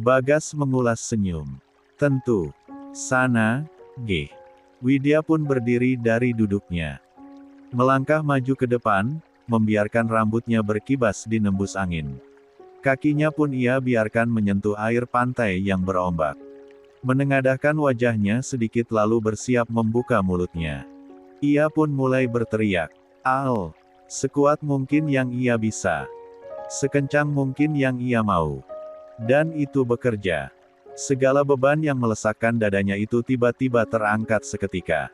Bagas mengulas senyum. Tentu. Sana, G. Widya pun berdiri dari duduknya. Melangkah maju ke depan, membiarkan rambutnya berkibas di nembus angin. Kakinya pun ia biarkan menyentuh air pantai yang berombak. Menengadahkan wajahnya sedikit lalu bersiap membuka mulutnya. Ia pun mulai berteriak. Al. Sekuat mungkin yang ia bisa. Sekencang mungkin yang ia mau. Dan itu bekerja. Segala beban yang melesakkan dadanya itu tiba-tiba terangkat seketika.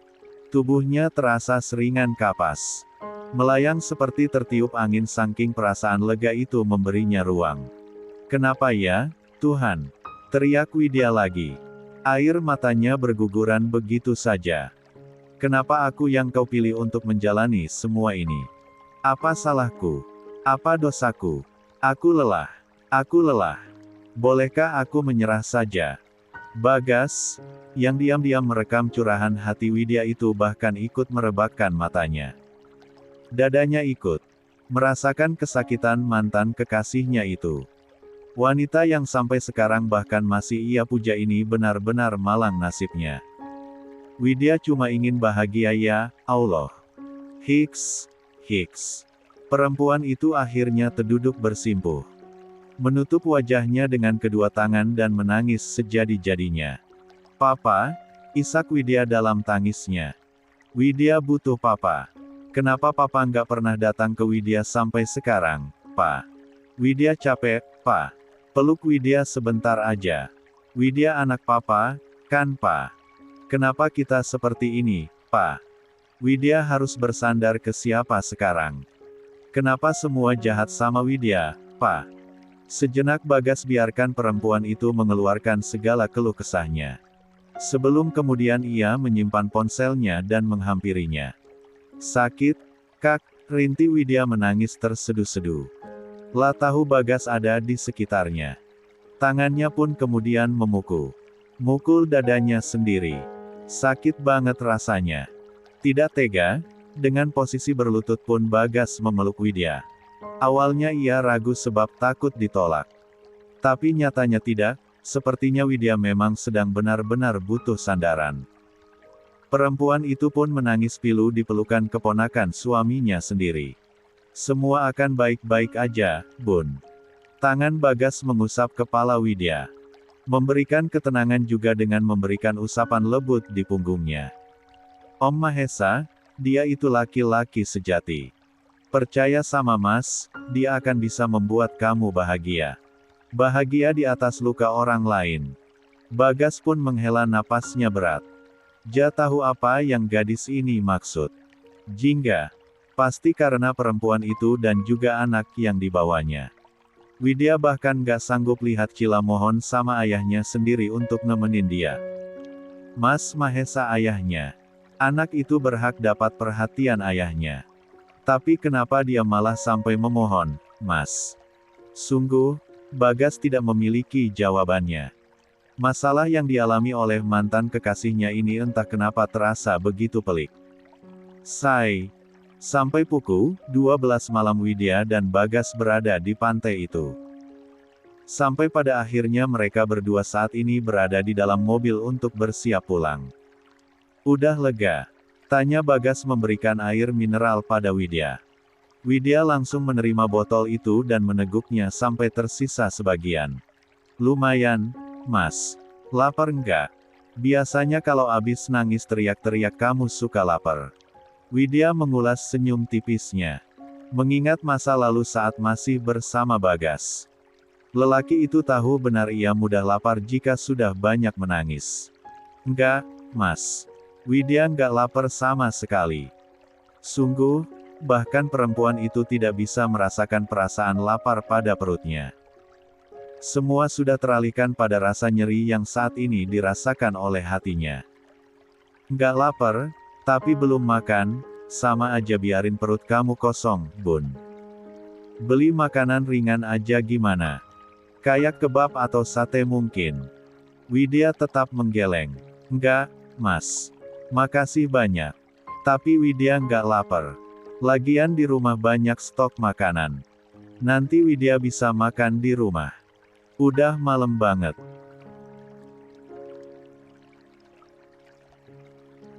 Tubuhnya terasa seringan kapas. Melayang seperti tertiup angin saking perasaan lega itu memberinya ruang. Kenapa ya, Tuhan? Teriak Widya lagi. Air matanya berguguran begitu saja. Kenapa aku yang kau pilih untuk menjalani semua ini? Apa salahku? Apa dosaku? Aku lelah. Aku lelah. Bolehkah aku menyerah saja? Bagas, yang diam-diam merekam curahan hati Widya itu bahkan ikut merebakkan matanya. Dadanya ikut merasakan kesakitan mantan kekasihnya itu. Wanita yang sampai sekarang bahkan masih ia puja ini benar-benar malang nasibnya. Widya cuma ingin bahagia ya, Allah. Hiks. Perempuan itu akhirnya terduduk bersimpuh. Menutup wajahnya dengan kedua tangan dan menangis sejadi-jadinya. Papa, isak Widya dalam tangisnya. Widya butuh papa. Kenapa papa nggak pernah datang ke Widya sampai sekarang, Pa? Widya capek, Pa. Peluk Widya sebentar aja. Widya anak papa, kan Pa? Kenapa kita seperti ini, Pa? Widya harus bersandar ke siapa sekarang? Kenapa semua jahat sama Widya, Pa? Sejenak Bagas biarkan perempuan itu mengeluarkan segala keluh kesahnya. Sebelum kemudian ia menyimpan ponselnya dan menghampirinya. Sakit, Kak, rintih Widya menangis terseduh-seduh. Lah tahu Bagas ada di sekitarnya. Tangannya pun kemudian mukul dadanya sendiri. Sakit banget rasanya. Tidak tega, dengan posisi berlutut pun Bagas memeluk Widya. Awalnya ia ragu sebab takut ditolak. Tapi nyatanya tidak, sepertinya Widya memang sedang benar-benar butuh sandaran. Perempuan itu pun menangis pilu di pelukan keponakan suaminya sendiri. Semua akan baik-baik aja, Bun. Tangan Bagas mengusap kepala Widya. Memberikan ketenangan juga dengan memberikan usapan lembut di punggungnya. Om Mahesa, dia itu laki-laki sejati. Percaya sama Mas, dia akan bisa membuat kamu bahagia. Bahagia di atas luka orang lain. Bagas pun menghela napasnya berat. Ja tahu apa yang gadis ini maksud. Jingga. Pasti karena perempuan itu dan juga anak yang dibawanya. Widya bahkan gak sanggup lihat Cila mohon sama ayahnya sendiri untuk nemenin dia. Mas Mahesa ayahnya. Anak itu berhak dapat perhatian ayahnya. Tapi kenapa dia malah sampai memohon, Mas? Sungguh, Bagas tidak memiliki jawabannya. Masalah yang dialami oleh mantan kekasihnya ini entah kenapa terasa begitu pelik. Sampai pukul 12 malam Widya dan Bagas berada di pantai itu. Sampai pada akhirnya mereka berdua saat ini berada di dalam mobil untuk bersiap pulang. Udah lega? Tanya Bagas memberikan air mineral pada Widya. Widya langsung menerima botol itu dan meneguknya sampai tersisa sebagian. Lumayan, Mas. Lapar enggak? Biasanya kalau abis nangis teriak-teriak kamu suka lapar. Widya mengulas senyum tipisnya. Mengingat masa lalu saat masih bersama Bagas. Lelaki itu tahu benar ia mudah lapar jika sudah banyak menangis. Enggak, Mas. Widya enggak lapar sama sekali. Sungguh, bahkan perempuan itu tidak bisa merasakan perasaan lapar pada perutnya. Semua sudah teralihkan pada rasa nyeri yang saat ini dirasakan oleh hatinya. Nggak lapar, tapi belum makan, sama aja biarin perut kamu kosong, Bun. Beli makanan ringan aja gimana? Kayak kebab atau sate mungkin. Widya tetap menggeleng. Nggak, Mas. Makasih banyak. Tapi Widya nggak lapar. Lagian di rumah banyak stok makanan. Nanti Widya bisa makan di rumah. Udah malam banget.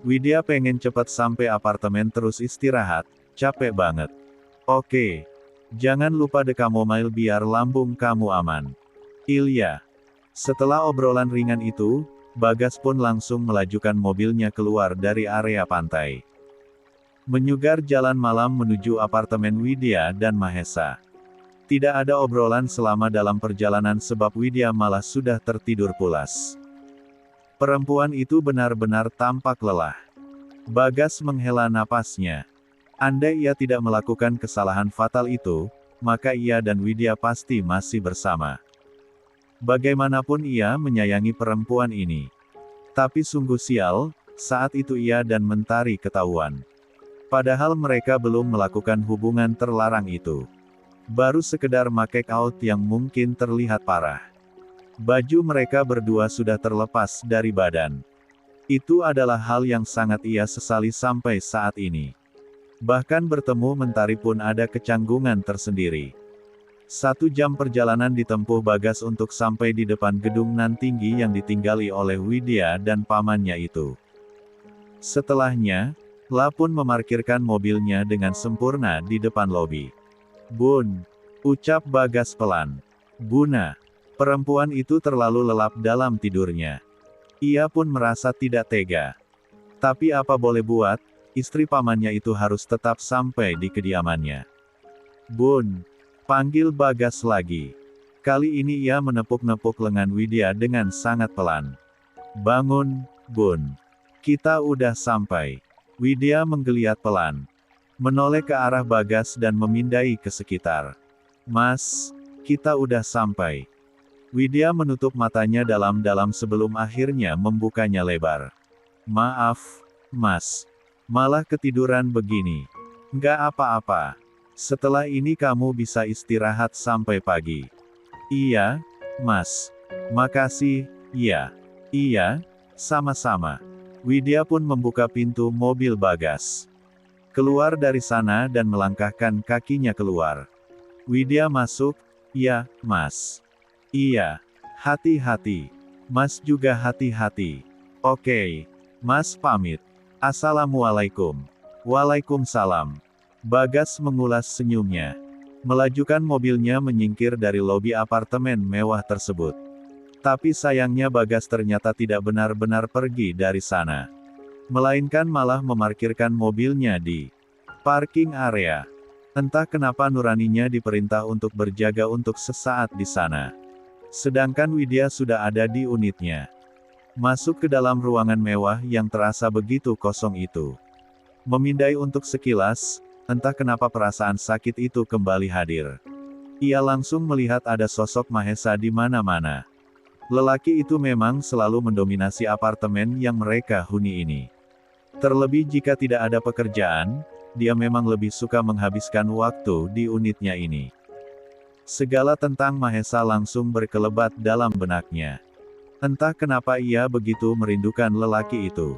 Widya pengen cepat sampai apartemen terus istirahat, capek banget. Oke. Jangan lupa dekamomile biar lambung kamu aman. Ilya. Setelah obrolan ringan itu, Bagas pun langsung melajukan mobilnya keluar dari area pantai. Menyugar jalan malam menuju apartemen Widya dan Mahesa. Tidak ada obrolan selama dalam perjalanan sebab Widya malah sudah tertidur pulas. Perempuan itu benar-benar tampak lelah. Bagas menghela napasnya. Andai ia tidak melakukan kesalahan fatal itu, maka ia dan Widya pasti masih bersama. Bagaimanapun ia menyayangi perempuan ini. Tapi sungguh sial, saat itu ia dan Mentari ketahuan. Padahal mereka belum melakukan hubungan terlarang itu. Baru sekedar make out yang mungkin terlihat parah. Baju mereka berdua sudah terlepas dari badan. Itu adalah hal yang sangat ia sesali sampai saat ini. Bahkan bertemu Mentari pun ada kecanggungan tersendiri. 1 jam perjalanan ditempuh Bagas untuk sampai di depan gedung nan tinggi yang ditinggali oleh Widya dan pamannya itu. Setelahnya, La pun memarkirkan mobilnya dengan sempurna di depan lobi. "Bun," ucap Bagas pelan. "Buna." Perempuan itu terlalu lelap dalam tidurnya. Ia pun merasa tidak tega. Tapi apa boleh buat, istri pamannya itu harus tetap sampai di kediamannya. "Bun," panggil Bagas lagi. Kali ini ia menepuk-nepuk lengan Widya dengan sangat pelan. "Bangun, Bun. Kita udah sampai." Widya menggeliat pelan. Menoleh ke arah Bagas dan memindai ke sekitar. "Mas, kita udah sampai." Widya menutup matanya dalam-dalam sebelum akhirnya membukanya lebar. "Maaf, Mas. Malah ketiduran begini." "Nggak apa-apa. Setelah ini kamu bisa istirahat sampai pagi." "Iya, Mas. Makasih." "Iya. Iya, sama-sama." Widya pun membuka pintu mobil Bagas. Keluar dari sana dan melangkahkan kakinya keluar. Widya masuk. "Ya, Mas." "Iya. Hati-hati. Mas juga hati-hati." "Oke. Mas pamit. Assalamualaikum." "Waalaikumsalam." Bagas mengulas senyumnya. Melajukan mobilnya menyingkir dari lobi apartemen mewah tersebut. Tapi sayangnya Bagas ternyata tidak benar-benar pergi dari sana. Melainkan malah memarkirkan mobilnya di parking area. Entah kenapa nuraninya diperintah untuk berjaga untuk sesaat di sana. Sedangkan Widya sudah ada di unitnya. Masuk ke dalam ruangan mewah yang terasa begitu kosong itu. Memindai untuk sekilas, entah kenapa perasaan sakit itu kembali hadir. Ia langsung melihat ada sosok Mahesa di mana-mana. Lelaki itu memang selalu mendominasi apartemen yang mereka huni ini. Terlebih jika tidak ada pekerjaan, dia memang lebih suka menghabiskan waktu di unitnya ini. Segala tentang Mahesa langsung berkelebat dalam benaknya. Entah kenapa ia begitu merindukan lelaki itu.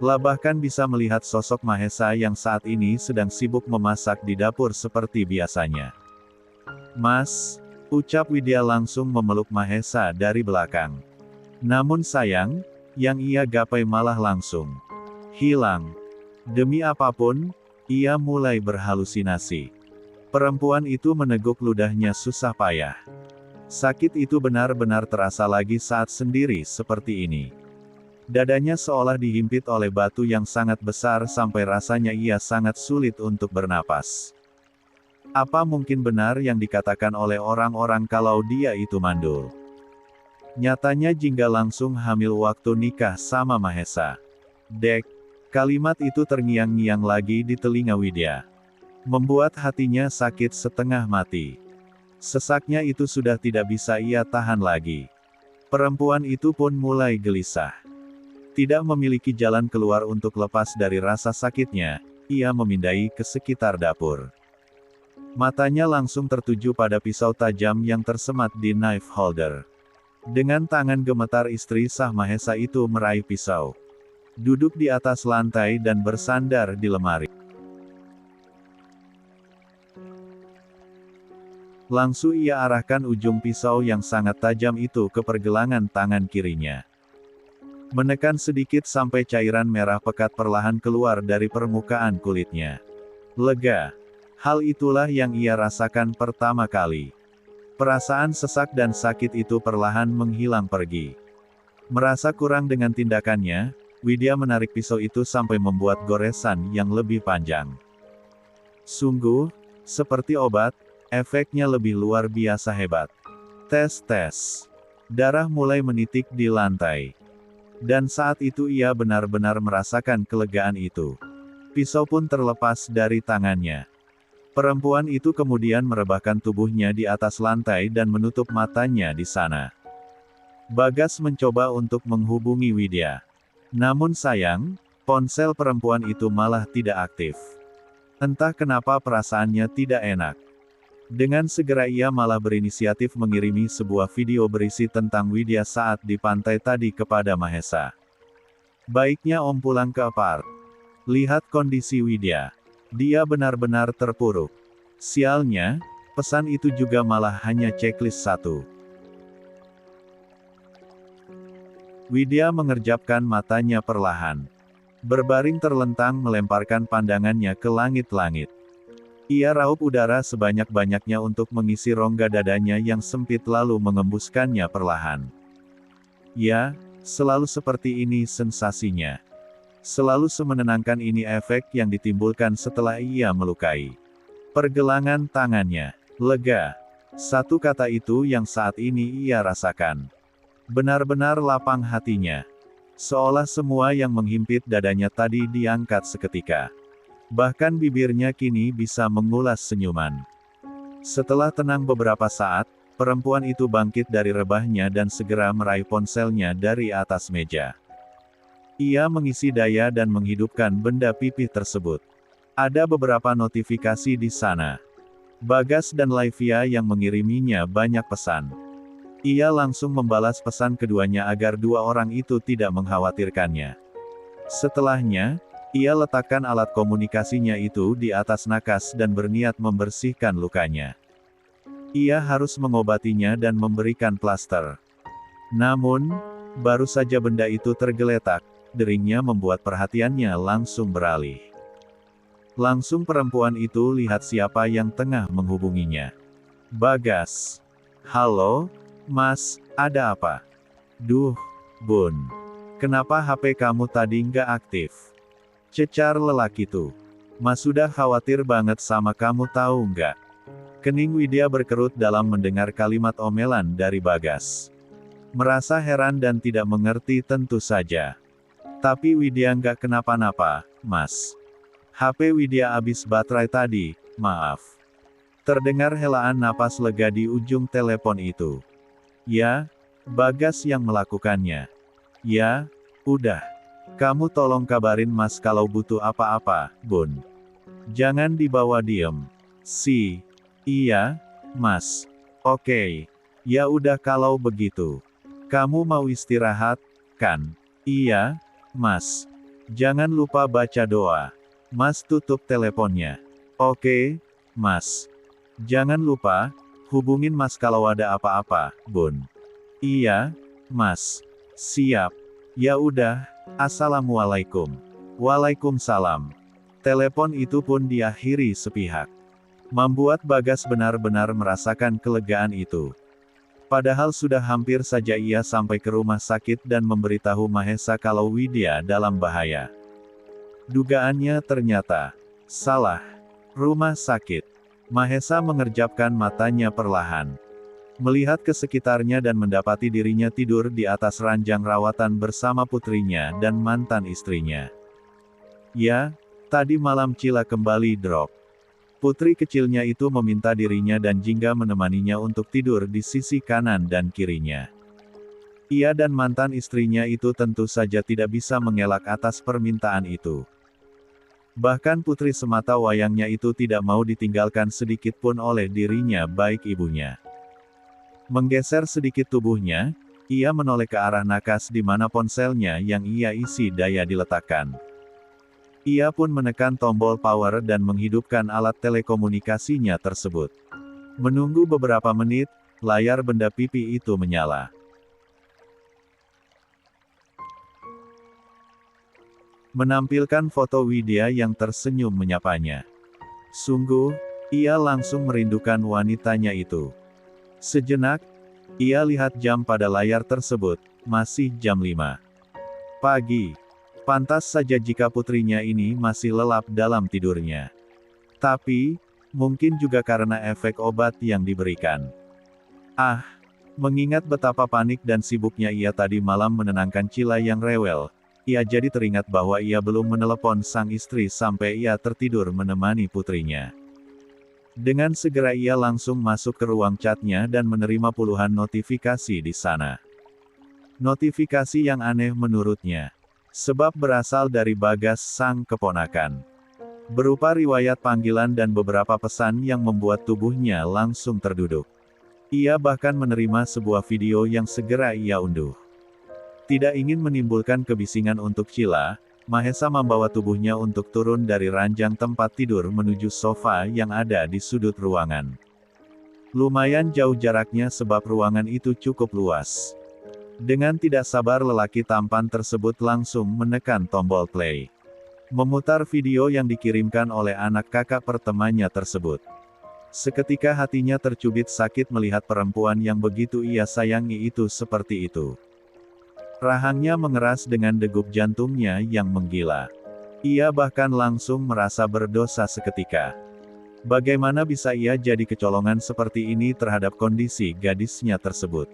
La bahkan bisa melihat sosok Mahesa yang saat ini sedang sibuk memasak di dapur seperti biasanya. "Mas," ucap Widya langsung memeluk Mahesa dari belakang. Namun sayang, yang ia gapai malah langsung hilang. Demi apapun, ia mulai berhalusinasi. Perempuan itu meneguk ludahnya susah payah. Sakit itu benar-benar terasa lagi saat sendiri seperti ini. Dadanya seolah dihimpit oleh batu yang sangat besar sampai rasanya ia sangat sulit untuk bernapas. Apa mungkin benar yang dikatakan oleh orang-orang kalau dia itu mandul? Nyatanya Jingga langsung hamil waktu nikah sama Mahesa. Dek, kalimat itu terngiang-ngiang lagi di telinga Widya. Membuat hatinya sakit setengah mati. Sesaknya itu sudah tidak bisa ia tahan lagi. Perempuan itu pun mulai gelisah. Tidak memiliki jalan keluar untuk lepas dari rasa sakitnya, ia memindai ke sekitar dapur. Matanya langsung tertuju pada pisau tajam yang tersemat di knife holder. Dengan tangan gemetar istri sah Mahesa itu meraih pisau. Duduk di atas lantai dan bersandar di lemari. Langsung ia arahkan ujung pisau yang sangat tajam itu ke pergelangan tangan kirinya. Menekan sedikit sampai cairan merah pekat perlahan keluar dari permukaan kulitnya. Lega. Hal itulah yang ia rasakan pertama kali. Perasaan sesak dan sakit itu perlahan menghilang pergi. Merasa kurang dengan tindakannya, Widya menarik pisau itu sampai membuat goresan yang lebih panjang. Sungguh, seperti obat, efeknya lebih luar biasa hebat. Tes. Darah mulai menitik di lantai. Dan saat itu ia benar-benar merasakan kelegaan itu. Pisau pun terlepas dari tangannya. Perempuan itu kemudian merebahkan tubuhnya di atas lantai dan menutup matanya di sana. Bagas mencoba untuk menghubungi Widya. Namun sayang, ponsel perempuan itu malah tidak aktif. Entah kenapa perasaannya tidak enak. Dengan segera ia malah berinisiatif mengirimi sebuah video berisi tentang Widya saat di pantai tadi kepada Mahesa. Baiknya Om pulang ke apart. Lihat kondisi Widya. Dia benar-benar terpuruk. Sialnya, pesan itu juga malah hanya checklist 1. Widya mengerjapkan matanya perlahan. Berbaring terlentang melemparkan pandangannya ke langit-langit. Ia raup udara sebanyak-banyaknya untuk mengisi rongga dadanya yang sempit lalu mengembuskannya perlahan. Ya, selalu seperti ini sensasinya. Selalu semenenangkan ini efek yang ditimbulkan setelah ia melukai. Pergelangan tangannya. Lega. Satu kata itu yang saat ini ia rasakan. Benar-benar lapang hatinya. Seolah semua yang menghimpit dadanya tadi diangkat seketika. Bahkan bibirnya kini bisa mengulas senyuman. Setelah tenang beberapa saat, perempuan itu bangkit dari rebahnya dan segera meraih ponselnya dari atas meja. Ia mengisi daya dan menghidupkan benda pipih tersebut. Ada beberapa notifikasi di sana. Bagas dan Laivia yang mengiriminya banyak pesan. Ia langsung membalas pesan keduanya agar dua orang itu tidak mengkhawatirkannya. Setelahnya, ia letakkan alat komunikasinya itu di atas nakas dan berniat membersihkan lukanya. Ia harus mengobatinya dan memberikan plaster. Namun, baru saja benda itu tergeletak, deringnya membuat perhatiannya langsung beralih. Langsung perempuan itu lihat siapa yang tengah menghubunginya. Bagas. Halo, Mas, ada apa? Duh, Bun. Kenapa HP kamu tadi nggak aktif? Cecar lelaki itu. Mas sudah khawatir banget sama kamu tahu nggak? Kening Widya berkerut dalam mendengar kalimat omelan dari Bagas. Merasa heran dan tidak mengerti tentu saja. Tapi Widya nggak kenapa-napa, Mas. HP Widya habis baterai tadi, maaf. Terdengar helaan napas lega di ujung telepon itu. Ya, Bagas yang melakukannya. Ya, udah. Kamu tolong kabarin Mas kalau butuh apa-apa, Bun. Jangan dibawa diem. Iya, Mas. Oke. Ya udah kalau begitu. Kamu mau istirahat, kan? Iya, Mas. Jangan lupa baca doa. Mas tutup teleponnya. Oke, Mas. Jangan lupa, hubungin Mas kalau ada apa-apa, Bun. Iya, Mas. Siap. Ya udah, Assalamualaikum. Waalaikumsalam. Telepon itu pun diakhiri sepihak. Membuat Bagas benar-benar merasakan kelegaan itu. Padahal sudah hampir saja ia sampai ke rumah sakit dan memberitahu Mahesa kalau Widya dalam bahaya. Dugaannya ternyata salah. Rumah sakit. Mahesa mengerjapkan matanya perlahan. Melihat ke sekitarnya dan mendapati dirinya tidur di atas ranjang rawatan bersama putrinya dan mantan istrinya. Ya, tadi malam Cila kembali drop. Putri kecilnya itu meminta dirinya dan Jingga menemaninya untuk tidur di sisi kanan dan kirinya. Ia dan mantan istrinya itu tentu saja tidak bisa mengelak atas permintaan itu. Bahkan putri semata wayangnya itu tidak mau ditinggalkan sedikit pun oleh dirinya baik ibunya. Menggeser sedikit tubuhnya, ia menoleh ke arah nakas di mana ponselnya yang ia isi daya diletakkan. Ia pun menekan tombol power dan menghidupkan alat telekomunikasinya tersebut. Menunggu beberapa menit, layar benda pipi itu menyala. Menampilkan foto Widya yang tersenyum menyapanya. Sungguh, ia langsung merindukan wanitanya itu. Sejenak, ia lihat jam pada layar tersebut, masih jam 5 pagi. Pantas saja jika putrinya ini masih lelap dalam tidurnya. Tapi, mungkin juga karena efek obat yang diberikan. Mengingat betapa panik dan sibuknya ia tadi malam menenangkan Cila yang rewel, ia jadi teringat bahwa ia belum menelepon sang istri sampai ia tertidur menemani putrinya. Dengan segera ia langsung masuk ke ruang chatnya dan menerima puluhan notifikasi di sana. Notifikasi yang aneh menurutnya, sebab berasal dari Bagas sang keponakan. Berupa riwayat panggilan dan beberapa pesan yang membuat tubuhnya langsung terduduk. Ia bahkan menerima sebuah video yang segera ia unduh. Tidak ingin menimbulkan kebisingan untuk Cila, Mahesa membawa tubuhnya untuk turun dari ranjang tempat tidur menuju sofa yang ada di sudut ruangan. Lumayan jauh jaraknya sebab ruangan itu cukup luas. Dengan tidak sabar lelaki tampan tersebut langsung menekan tombol play. Memutar video yang dikirimkan oleh anak kakak pertemannya tersebut. Seketika hatinya tercubit sakit melihat perempuan yang begitu ia sayangi itu seperti itu. Rahangnya mengeras dengan degup jantungnya yang menggila. Ia bahkan langsung merasa berdosa seketika. Bagaimana bisa ia jadi kecolongan seperti ini terhadap kondisi gadisnya tersebut?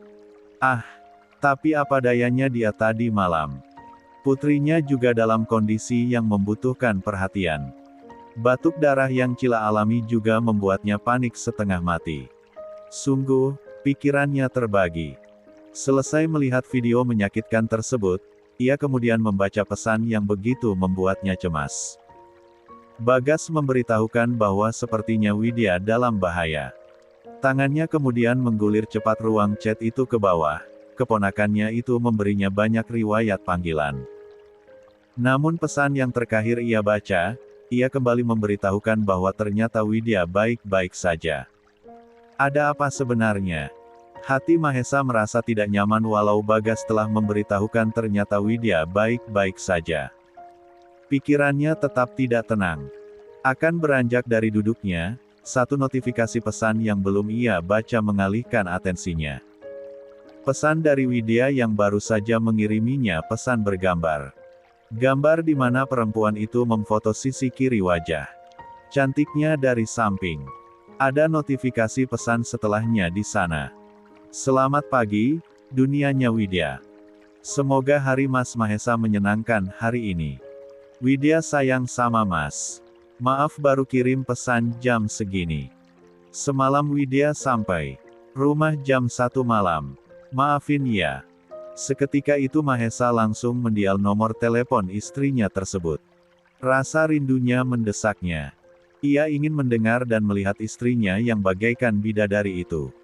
Tapi apa dayanya dia tadi malam. Putrinya juga dalam kondisi yang membutuhkan perhatian. Batuk darah yang Cila alami juga membuatnya panik setengah mati. Sungguh, pikirannya terbagi. Selesai melihat video menyakitkan tersebut, ia kemudian membaca pesan yang begitu membuatnya cemas. Bagas memberitahukan bahwa sepertinya Widya dalam bahaya. Tangannya kemudian menggulir cepat ruang chat itu ke bawah, keponakannya itu memberinya banyak riwayat panggilan. Namun pesan yang terakhir ia baca, ia kembali memberitahukan bahwa ternyata Widya baik-baik saja. Ada apa sebenarnya? Hati Mahesa merasa tidak nyaman walau Bagas telah memberitahukan ternyata Widya baik-baik saja. Pikirannya tetap tidak tenang. Akan beranjak dari duduknya, satu notifikasi pesan yang belum ia baca mengalihkan atensinya. Pesan dari Widya yang baru saja mengiriminya pesan bergambar. Gambar di mana perempuan itu memfoto sisi kiri wajah. Cantiknya dari samping. Ada notifikasi pesan setelahnya di sana. Selamat pagi, dunianya Widya. Semoga hari Mas Mahesa menyenangkan hari ini. Widya sayang sama Mas. Maaf baru kirim pesan jam segini. Semalam Widya sampai rumah jam 1 malam. Maafin ya. Seketika itu Mahesa langsung mendial nomor telepon istrinya tersebut. Rasa rindunya mendesaknya. Ia ingin mendengar dan melihat istrinya yang bagaikan bidadari itu.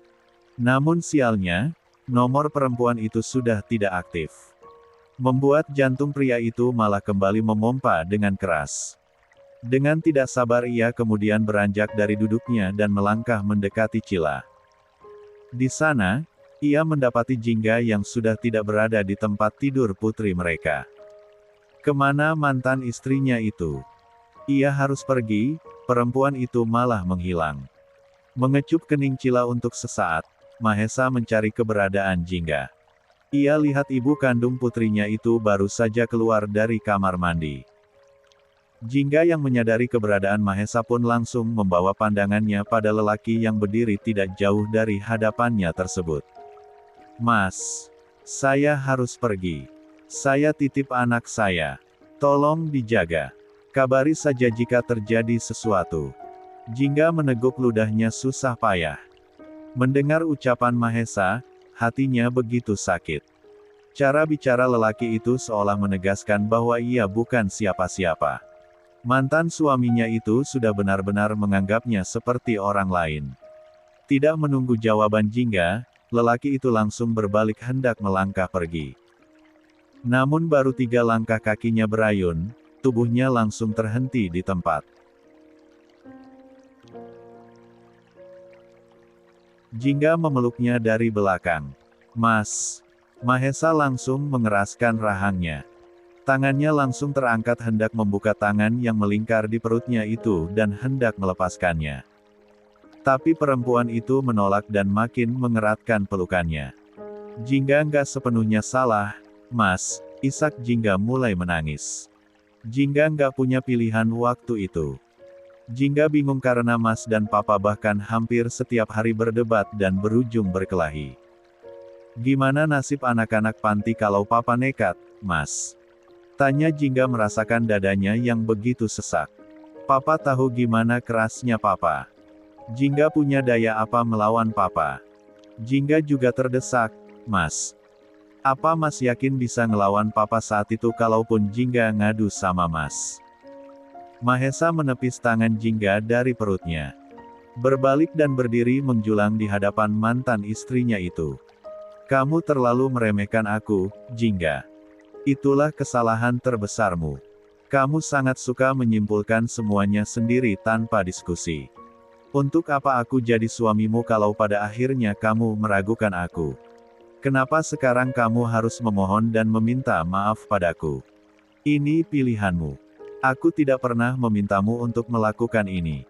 Namun sialnya, nomor perempuan itu sudah tidak aktif. Membuat jantung pria itu malah kembali memompa dengan keras. Dengan tidak sabar ia kemudian beranjak dari duduknya dan melangkah mendekati Cila. Di sana, ia mendapati Jingga yang sudah tidak berada di tempat tidur putri mereka. Kemana mantan istrinya itu? Ia harus pergi, perempuan itu malah menghilang. Mengecup kening Cila untuk sesaat, Mahesa mencari keberadaan Jingga. Ia lihat ibu kandung putrinya itu baru saja keluar dari kamar mandi. Jingga yang menyadari keberadaan Mahesa pun langsung membawa pandangannya pada lelaki yang berdiri tidak jauh dari hadapannya tersebut. Mas, saya harus pergi. Saya titip anak saya. Tolong dijaga. Kabari saja jika terjadi sesuatu. Jingga meneguk ludahnya susah payah. Mendengar ucapan Mahesa, hatinya begitu sakit. Cara bicara lelaki itu seolah menegaskan bahwa ia bukan siapa-siapa. Mantan suaminya itu sudah benar-benar menganggapnya seperti orang lain. Tidak menunggu jawaban Jingga, lelaki itu langsung berbalik hendak melangkah pergi. Namun baru 3 langkah kakinya berayun, tubuhnya langsung terhenti di tempat. Jingga memeluknya dari belakang. Mas. Mahesa langsung mengeraskan rahangnya. Tangannya langsung terangkat hendak membuka tangan yang melingkar di perutnya itu dan hendak melepaskannya. Tapi perempuan itu menolak dan makin mengeratkan pelukannya. Jingga nggak sepenuhnya salah, Mas, isak Jingga mulai menangis. Jingga nggak punya pilihan waktu itu. Jingga bingung karena Mas dan Papa bahkan hampir setiap hari berdebat dan berujung berkelahi. Gimana nasib anak-anak panti kalau Papa nekat, Mas? Tanya Jingga merasakan dadanya yang begitu sesak. Papa tahu gimana kerasnya Papa. Jingga punya daya apa melawan Papa? Jingga juga terdesak, Mas. Apa Mas yakin bisa ngelawan Papa saat itu kalaupun Jingga ngadu sama Mas? Mahesa menepis tangan Jingga dari perutnya. Berbalik dan berdiri menjulang di hadapan mantan istrinya itu. Kamu terlalu meremehkan aku, Jingga. Itulah kesalahan terbesarmu. Kamu sangat suka menyimpulkan semuanya sendiri tanpa diskusi. Untuk apa aku jadi suamimu kalau pada akhirnya kamu meragukan aku? Kenapa sekarang kamu harus memohon dan meminta maaf padaku? Ini pilihanmu. Aku tidak pernah memintamu untuk melakukan ini.